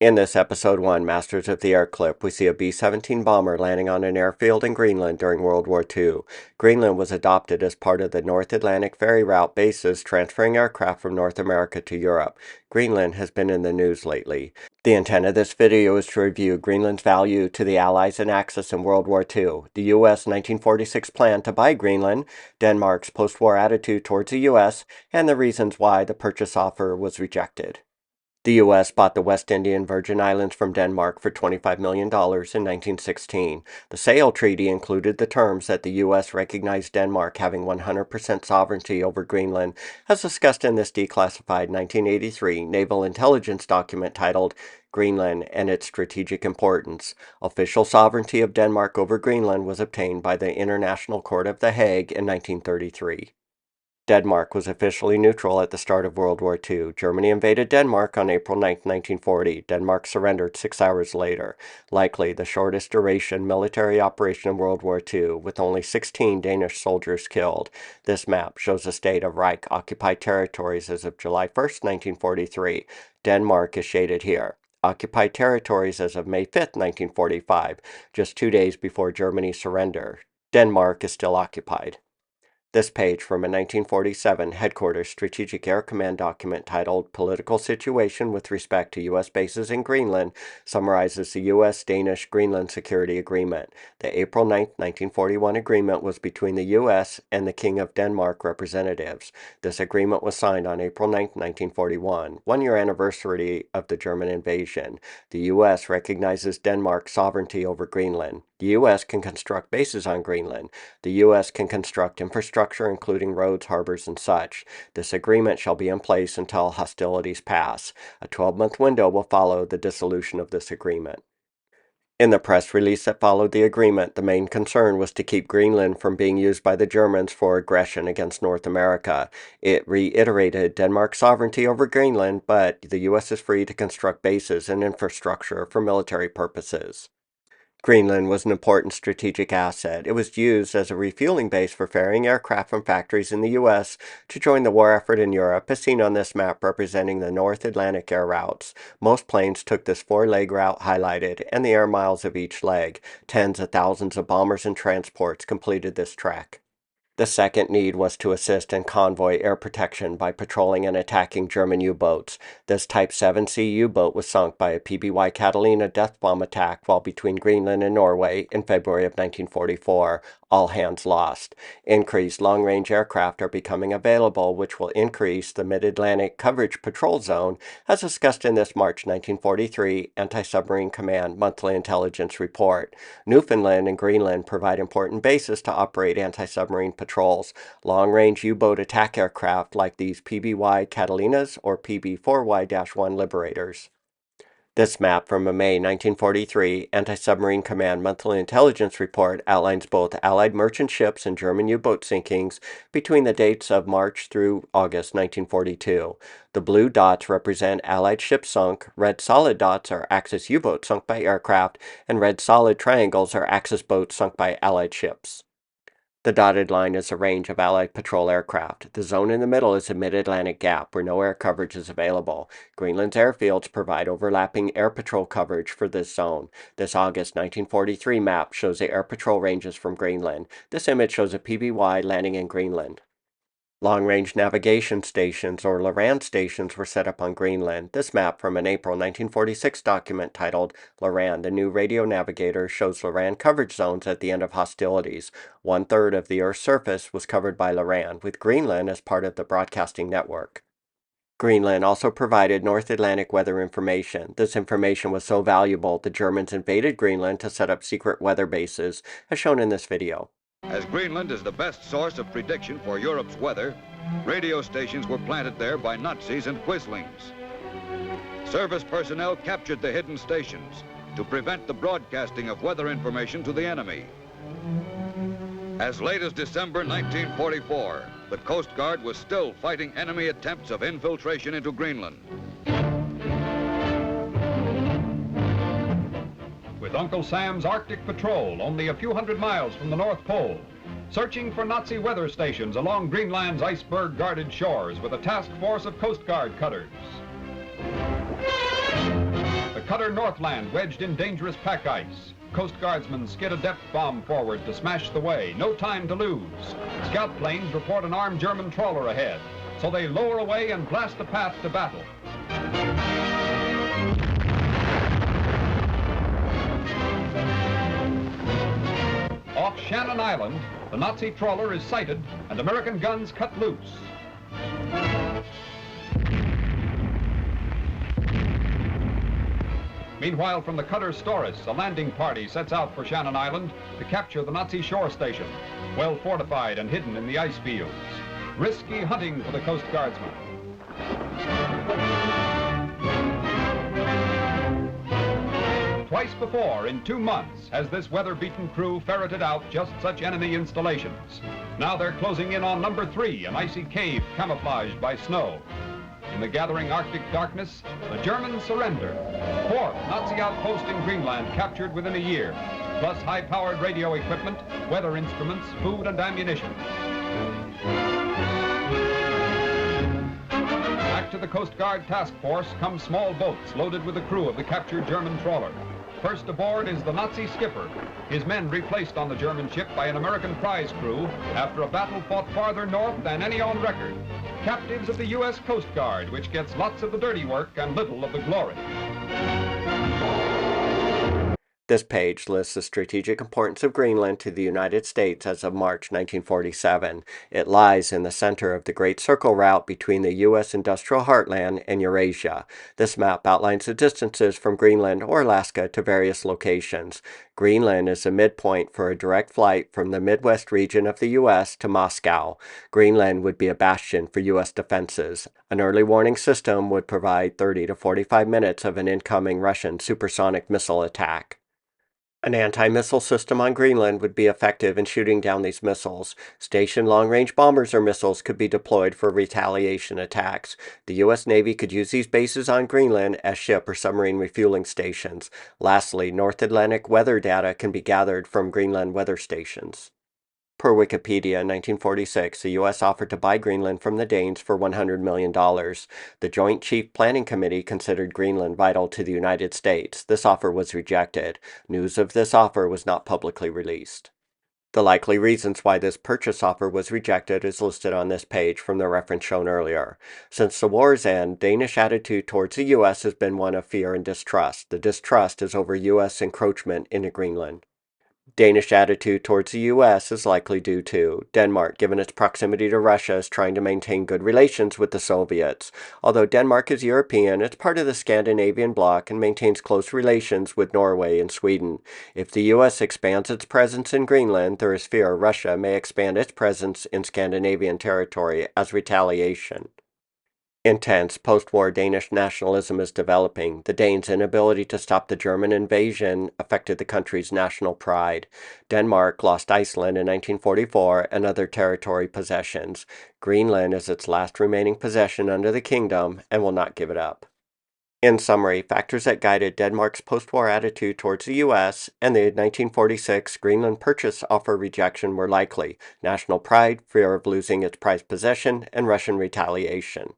In this Episode 1 Masters of the Air clip, we see a B-17 bomber landing on an airfield in Greenland during World War II. Greenland was adopted as part of the North Atlantic ferry route bases transferring aircraft from North America to Europe. Greenland has been in the news lately. The intent of this video is to review Greenland's value to the Allies and Axis in World War II, the U.S. 1946 plan to buy Greenland, Denmark's post-war attitude towards the U.S., and the reasons why the purchase offer was rejected. The U.S. bought the West Indian Virgin Islands from Denmark for $25 million in 1916. The sale treaty included the terms that the U.S. recognized Denmark having 100% sovereignty over Greenland, as discussed in this declassified 1983 naval intelligence document titled Greenland and Its Strategic Importance. Official sovereignty of Denmark over Greenland was obtained by the International Court of The Hague in 1933. Denmark was officially neutral at the start of World War II. Germany invaded Denmark on April 9, 1940. Denmark surrendered 6 hours later, likely the shortest duration military operation in World War II, with only 16 Danish soldiers killed. This map shows the state of Reich-occupied territories as of July 1, 1943. Denmark is shaded here. Occupied territories as of May 5, 1945, just 2 days before Germany's surrender. Denmark is still occupied. This page from a 1947 Headquarters Strategic Air Command document titled Political Situation with Respect to U.S. Bases in Greenland summarizes the U.S.-Danish Greenland Security Agreement. The April 9, 1941 agreement was between the U.S. and the King of Denmark representatives. This agreement was signed on April 9, 1941, one-year anniversary of the German invasion. The U.S. recognizes Denmark's sovereignty over Greenland. The U.S. can construct bases on Greenland. The U.S. can construct infrastructure, including roads, harbors, and such. This agreement shall be in place until hostilities pass. A 12-month window will follow the dissolution of this agreement. In the press release that followed the agreement, the main concern was to keep Greenland from being used by the Germans for aggression against North America. It reiterated Denmark's sovereignty over Greenland, but the U.S. is free to construct bases and infrastructure for military purposes. Greenland was an important strategic asset. It was used as a refueling base for ferrying aircraft from factories in the U.S. to join the war effort in Europe, as seen on this map representing the North Atlantic air routes. Most planes took this 4-leg route highlighted and the air miles of each leg. Tens of thousands of bombers and transports completed this trek. The second need was to assist in convoy air protection by patrolling and attacking German U-boats. This Type 7C U-boat was sunk by a PBY Catalina death bomb attack while between Greenland and Norway in February of 1944. All hands lost. Increased long-range aircraft are becoming available, which will increase the Mid-Atlantic Coverage Patrol Zone, as discussed in this March 1943 Anti-Submarine Command Monthly Intelligence Report. Newfoundland and Greenland provide important bases to operate anti-submarine patrols. Long-range U-boat attack aircraft like these PBY Catalinas or PB4Y-1 Liberators. This map from a May 1943 Anti-Submarine Command Monthly Intelligence Report outlines both Allied merchant ships and German U-boat sinkings between the dates of March through August 1942. The blue dots represent Allied ships sunk, red solid dots are Axis U-boats sunk by aircraft, and red solid triangles are Axis boats sunk by Allied ships. The dotted line is a range of Allied patrol aircraft. The zone in the middle is a mid-Atlantic gap where no air coverage is available. Greenland's airfields provide overlapping air patrol coverage for this zone. This August 1943 map shows the air patrol ranges from Greenland. This image shows a PBY landing in Greenland. Long-range navigation stations, or LORAN stations, were set up on Greenland. This map from an April 1946 document titled LORAN, the New Radio Navigator, shows LORAN coverage zones at the end of hostilities. 1/3 of the Earth's surface was covered by LORAN, with Greenland as part of the broadcasting network. Greenland also provided North Atlantic weather information. This information was so valuable, the Germans invaded Greenland to set up secret weather bases, as shown in this video. As Greenland is the best source of prediction for Europe's weather, radio stations were planted there by Nazis and Quislings. Service personnel captured the hidden stations to prevent the broadcasting of weather information to the enemy. As late as December 1944, the Coast Guard was still fighting enemy attempts of infiltration into Greenland. With Uncle Sam's Arctic Patrol only a few hundred miles from the North Pole, searching for Nazi weather stations along Greenland's iceberg-guarded shores with a task force of Coast Guard cutters. The cutter Northland wedged in dangerous pack ice. Coast Guardsmen skid a depth bomb forward to smash the way. No time to lose. Scout planes report an armed German trawler ahead, so they lower away and blast the path to battle. Off Shannon Island, the Nazi trawler is sighted and American guns cut loose. Meanwhile, from the cutter Storis, a landing party sets out for Shannon Island to capture the Nazi shore station, well fortified and hidden in the ice fields. Risky hunting for the Coast Guardsmen. Twice before, in 2 months, has this weather-beaten crew ferreted out just such enemy installations. Now they're closing in on number 3, an icy cave camouflaged by snow. In the gathering Arctic darkness, the Germans surrender. 4th Nazi outpost in Greenland captured within a year, plus high-powered radio equipment, weather instruments, food and ammunition. Back to the Coast Guard task force come small boats loaded with the crew of the captured German trawler. First aboard is the Nazi skipper, his men replaced on the German ship by an American prize crew after a battle fought farther north than any on record. Captives of the U.S. Coast Guard, which gets lots of the dirty work and little of the glory. This page lists the strategic importance of Greenland to the United States as of March 1947. It lies in the center of the Great Circle route between the U.S. industrial heartland and Eurasia. This map outlines the distances from Greenland or Alaska to various locations. Greenland is the midpoint for a direct flight from the Midwest region of the U.S. to Moscow. Greenland would be a bastion for U.S. defenses. An early warning system would provide 30 to 45 minutes of an incoming Russian supersonic missile attack. An anti-missile system on Greenland would be effective in shooting down these missiles. Stationed long-range bombers or missiles could be deployed for retaliation attacks. The U.S. Navy could use these bases on Greenland as ship or submarine refueling stations. Lastly, North Atlantic weather data can be gathered from Greenland weather stations. Per Wikipedia, in 1946, the U.S. offered to buy Greenland from the Danes for $100 million. The Joint Chief Planning Committee considered Greenland vital to the United States. This offer was rejected. News of this offer was not publicly released. The likely reasons why this purchase offer was rejected is listed on this page from the reference shown earlier. Since the war's end, Danish attitude towards the U.S. has been one of fear and distrust. The distrust is over U.S. encroachment into Greenland. Danish attitude towards the U.S. is likely due to Denmark, given its proximity to Russia, is trying to maintain good relations with the Soviets. Although Denmark is European, it's part of the Scandinavian bloc and maintains close relations with Norway and Sweden. If the U.S. expands its presence in Greenland, there is fear Russia may expand its presence in Scandinavian territory as retaliation. Intense post-war Danish nationalism is developing. The Danes' inability to stop the German invasion affected the country's national pride. Denmark lost Iceland in 1944 and other territory possessions. Greenland is its last remaining possession under the kingdom and will not give it up. In summary, factors that guided Denmark's post-war attitude towards the U.S. and the 1946 Greenland purchase offer rejection were likely: national pride, fear of losing its prized possession, and Russian retaliation.